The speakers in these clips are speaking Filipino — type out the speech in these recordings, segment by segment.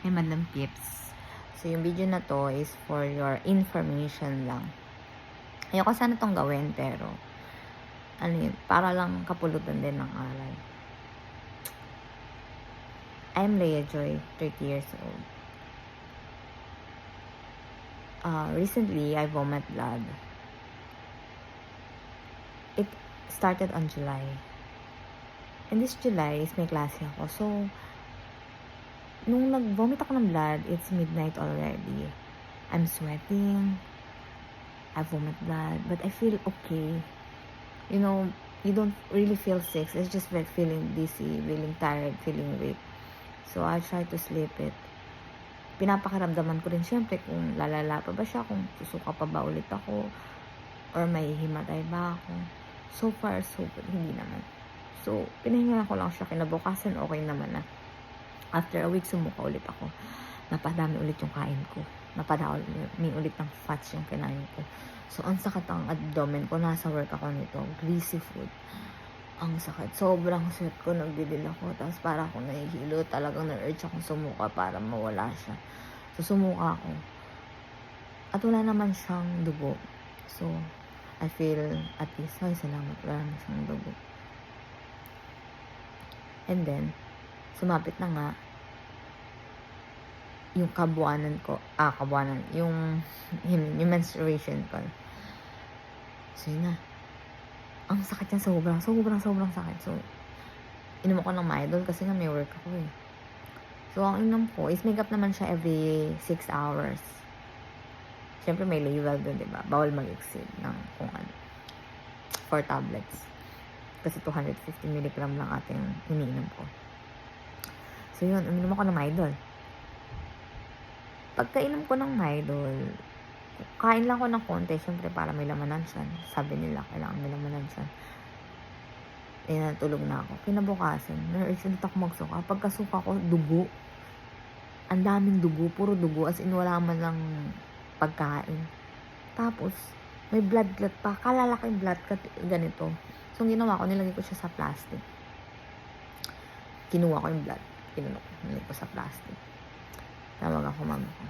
Hey, Madam Pips. So, yung video na to is for your information lang. Ayoko sana tong gawin, pero, ano yun, para lang kapulutan din ng aral. I'm Leah Joy, 30 years old. Recently, I vomit blood. It started on July. And this July is may klase ako. So, nung nag-vomit ako ng blood, it's midnight already. I'm sweating. I vomit blood. But I feel okay. You know, you don't really feel sick. It's just like feeling dizzy, feeling tired, feeling weak. So, I try to sleep it. Pinapakiramdaman ko rin siyempre kung lalala pa ba siya, kung susuka pa ba ulit ako, or may himatay ba ako. So far, so good. Hindi naman. So, pinahinga ko lang siya. Kinabukasan, okay naman na. After a week, sumuka ulit ako. Napadami ulit yung kain ko. Napadami ulit ng fats yung kinain ko. So, ang sakit ang abdomen ko. Nasa work ako nito. Greasy food. Ang sakit. Sobrang sweat ko. Nagdidil ako. Tapos para akong nahihilo. Talagang na-urge akong sumuka para mawala siya. So, sumuka ako. At wala naman siyang dugo. So, I feel at least, ay, salamat. Wala naman siyang dugo. And then, sumapit na nga yung kabuanan ko. Yung menstruation ko. So, yun na. Ang sakit niya, sobrang sakit. So, inom ako ng Midol kasi nga may work ako eh. So, ang inom ko is makeup naman siya every 6 hours. Siyempre may label doon, diba? Bawal mag-exceed ng kung ano. 4 tablets. Kasi 250 mg lang ating iniinom ko. So, yun. Uminom ako ng Midol. Pagkainom ko ng Midol, kain lang ko ng konti, syempre para may lamanan siya. Sabi nila, kailangan may lamanan siya. Eh, natulog na ako. Kinabukasan, na-urge ulit ako magsuka. Pagkasuka ko, dugo. Ang daming dugo, puro dugo. As in, wala man lang pagkain. Tapos, may blood clot pa. Kalalaking blood clot, ganito. So, ang ginawa ko, nilagay ko siya sa plastic. Kinuha ko yung blood. Nilagay ko sa plastic. Tawag ako, mama ko.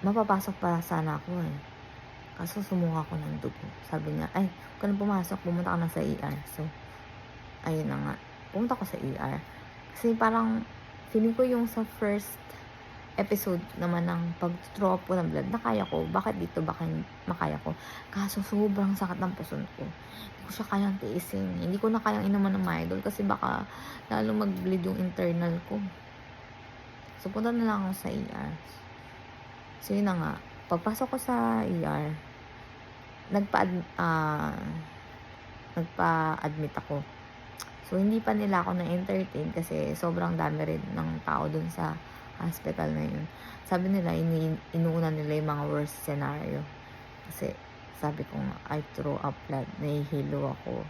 Mapapasok pa sana ako eh. Kaso sumuka ako ng dugo. Sabi niya, ay, huwag ka na pumasok, pumunta ka na sa ER. So, ayun na nga. Pumunta ko sa ER. Kasi parang, feeling ko yung sa first episode naman ng pag-draw up ko ng blood, nakaya ko. Bakit dito? Bakit makaya ko? Kaso sobrang sakit ng puson ko. Hindi ko siya kayang tiisin. Hindi ko na kayang inuman ng Midol kasi baka lalo mag-bleed yung internal ko. So, punta na lang ako sa ER. So, yun na nga. Pagpasok ko sa ER, nagpa-admit ako. So, hindi pa nila ako na-entertain kasi sobrang dami rin ng tao dun sa hospital na yun. Sabi nila, inuuna nila yung mga worst scenario. Kasi, sabi ko nga, I throw up blood. Nahihilo ako.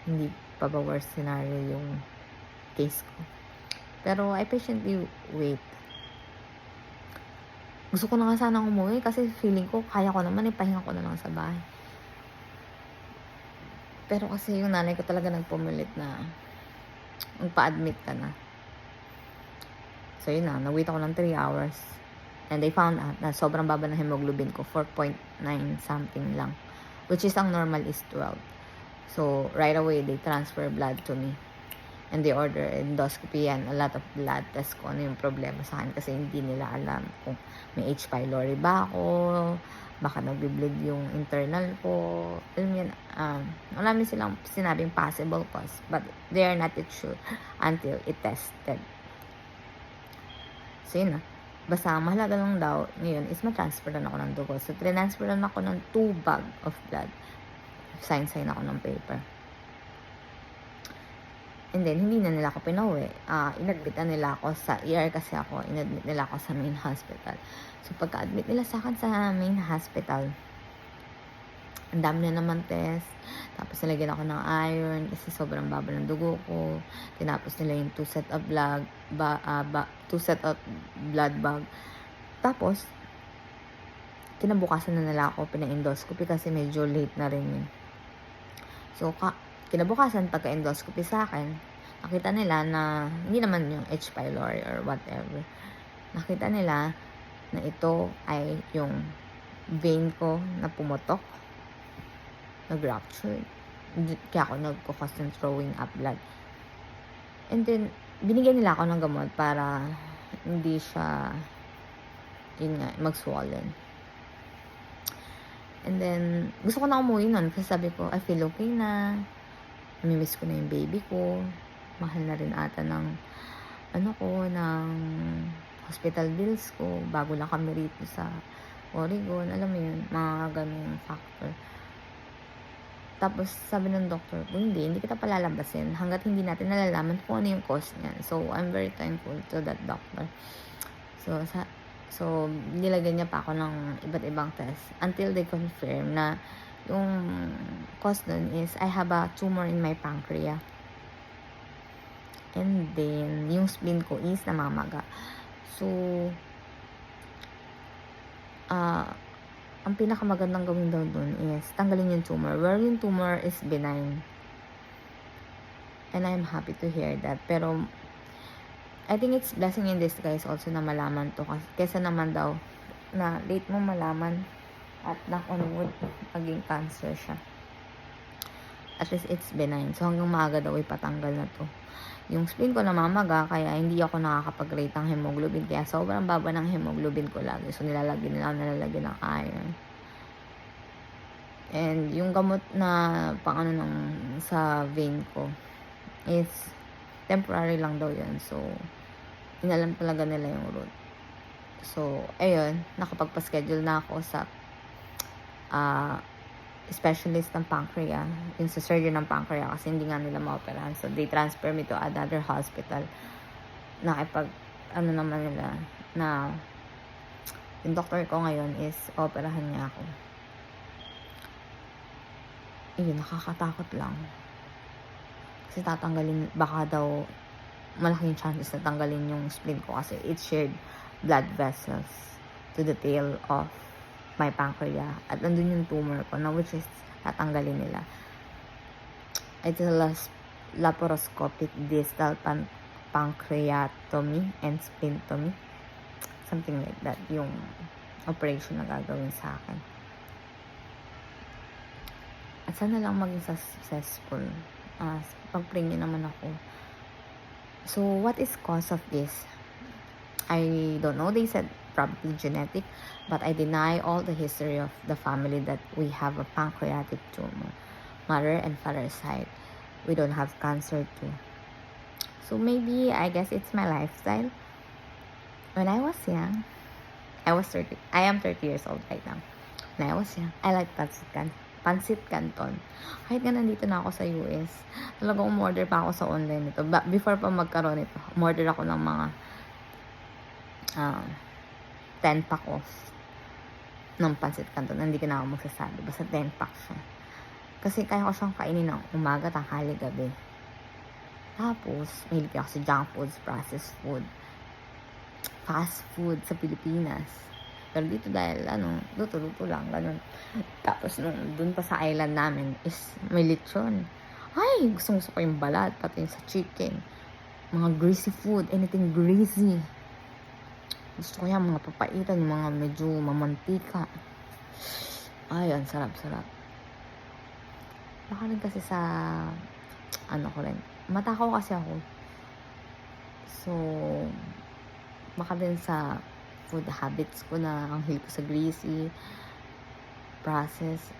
Hindi pa ba worst scenario yung case ko. Pero, I patiently wait. Gusto ko na nga sanang umuwi kasi feeling ko, kaya ko naman, ipahinga ko na lang sa bahay. Pero kasi yung nanay ko talaga nagpumilit na magpa-admit ka na. So yun na, nag-wait ako ng 3 hours. And they found out na sobrang baba ng hemoglobin ko, 4.9 something lang. Which is ang normal is 12. So right away, they transfer blood to me. And they order endoscopy and a lot of blood tests ko ano yung problema sa akin kasi hindi nila alam kung may H. pylori ba ako, baka nagbe-bleed yung internal ko. Alam yan, wala silang sinabing possible cause, but they are not yet sure until it tested. So yun na. Basta ang mahalaga lang daw ngayon is ma-transfer lang ako ng dugo. So transfer lang ako ng 2 bag of blood. Sign ako ng paper. And then, hindi na nila ako pinauwi. Inadmit na nila ako sa ER kasi inadmit nila ako sa main hospital. So, pagka-admit nila sa akin sa main hospital, ang dami na naman test. Tapos, nilagyan ako ng iron kasi sobrang baba ng dugo ko. Tinapos nila yung 2 set of blood bag. Tapos, kinabukasan na nila ako pina-endoscopy kasi medyo late na rin yun. So, kinabukasan, pagka-endoscopy sa akin, nakita nila na hindi naman yung H. pylori or whatever. Nakita nila na ito ay yung vein ko na pumutok, nag-rupture. Kaya ako nagko-cause ng throwing up blood. And then, binigyan nila ako ng gamot para hindi siya, yun nga, mag-swollen. And then, gusto ko na umuwi nun kasi sabi ko, I feel okay na. Namimiss ko na yung baby ko. Mahal na rin ata ng, ng hospital bills ko. Bago lang kami rito sa Oregon. Alam mo yun, mga ganung factor. Tapos, sabi ng doctor ko, hindi kita palalabasin hanggat hindi natin nalalaman kung ano yung cause niyan. So, I'm very thankful to that doctor. So, nilagyan niya pa ako ng iba't ibang test until they confirm na yung cause nun is I have a tumor in my pancreas. And then, yung spleen ko is namamaga. So, ang pinakamagandang gawin daw dun is tanggalin yung tumor. Where yung tumor is benign. And I'm happy to hear that. Pero, I think it's blessing in disguise also na malaman to. Kesa naman daw na late mo malaman at knock on wood, maging cancer siya. At least it's benign. So, hanggang maaga daw ipatanggal na to. Yung spleen ko namamaga, kaya hindi ako nakakapag-rate ng hemoglobin. Kaya sobrang baba ng hemoglobin ko lagi. So, nilalagyan ng iron. And yung gamot na sa vein ko is temporary lang daw yun. So, inalam talaga nila yung root. So, ayun, nakapagpa-schedule na ako sa specialist ng pancreas, yung sa surgeon ng pancreas kasi hindi nga nila maoperahan. So, they transfer me to another hospital. Naman nila na yung doctor ko ngayon is operahan niya ako. Ayun, nakakatakot lang. Kasi baka daw malaking chances na tanggalin yung spleen ko kasi it shared blood vessels to the tail of my pancreas. At nandun yung tumor ko na which is tatanggalin nila. It's a laparoscopic distal pancreatomy and splenotomy. Something like that. Yung operation na gagawin sa akin. At sana lang maging successful. Pag-pray niyo naman ako. So, what is cause of this? I don't know. They said probably genetic, but I deny all the history of the family that we have a pancreatic tumor. Mother and father side, we don't have cancer too. So maybe, I guess it's my lifestyle. When I was young, I am 30 years old right now. When I was young, I like Pancit Canton. Kahit nga nandito na ako sa US, talagang umorder pa ako sa online nito. Before pa magkaroon ito, umorder ako ng mga 10 pack of ng Pancit Canton. Hindi ko na ako magsasabi. Basta 10 pack siya. Kasi kaya ko siyang kainin ng umaga, tanghali, gabi. Tapos, mahilig ako sa junk foods, processed food, fast food sa Pilipinas. Pero dito dahil, luto-luto lang, ganun. Tapos, dun pa sa island namin is may lechon. Ay, gusto ko yung balat, pati yung sa chicken. Mga greasy food, anything greasy. Gusto ko yan, mga papaitan, yung mga medyo mamantika. Ay, ang sarap-sarap. Baka rin kasi sa, ko rin. Matakaw kasi ako. So, baka din sa food habits ko na ang hilig ko sa greasy, process.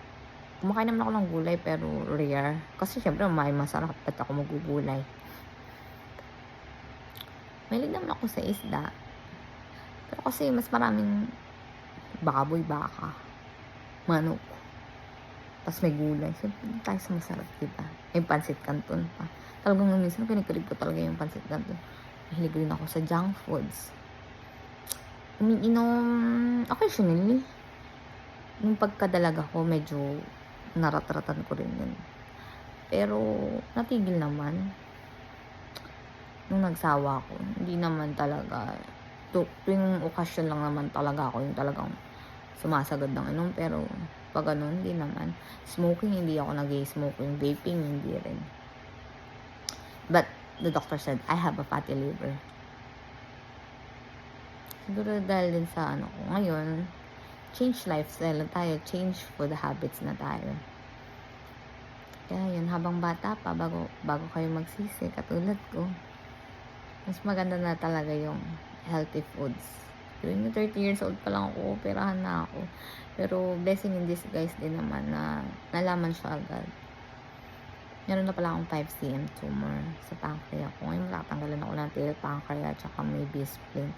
Kumakain naman ako ng gulay pero rare. Kasi syempre may masarap at ako magugulay. Mahilig naman ako sa isda. Pero kasi mas maraming baboy, baka, manok. Tapos may gulay. So, tayo sa masarap, diba? May Pancit Canton pa. Talagang minsan pinagkalig ko talaga yung Pancit Canton. Mahilig rin ako sa junk foods. Umiinom occasionally. Nung pagkadalaga ko, medyo naratratan ko rin yun. Pero, natigil naman. Nung nagsawa ko, hindi naman talaga. Tuwing okasyon lang naman talaga ako yung talagang sumasagad ng inom. Pero, pag ganun, hindi naman. Smoking, hindi ako nag-smoke. Yung vaping, hindi rin. But, the doctor said, I have a fatty liver. Siguro dahil din sa ano ko. Ngayon, change lifestyle na tayo. Change food habits na tayo. Kaya yun, habang bata pa, bago kayo magsisi, katulad ko, mas maganda na talaga yung healthy foods. Yung 30 years old pa lang ako, operahan na ako. Pero blessing in disguise din naman na nalaman siya agad. Meron na pala akong 5 cm tumor sa pancreas ko. Ngayon matatanggalan ako ng tail pancreas at saka may B-spleen.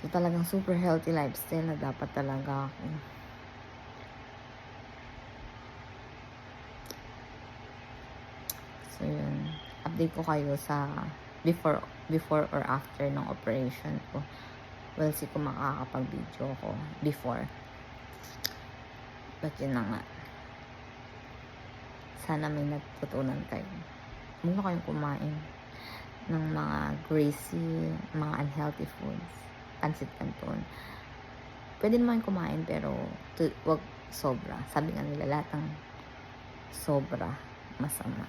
So talagang super healthy lifestyle na dapat talaga ako. So yun, update ko kayo sa before or after ng operation ko. We'll see kung makakapag-video ko before. But yun na nga. Sana may natutunan kayo. Huwag na kayong kumain ng mga greasy, mga unhealthy foods. Pansit Canton. Pwede naman kumain pero wag sobra. Sabi nga nila lahat ng sobra masama.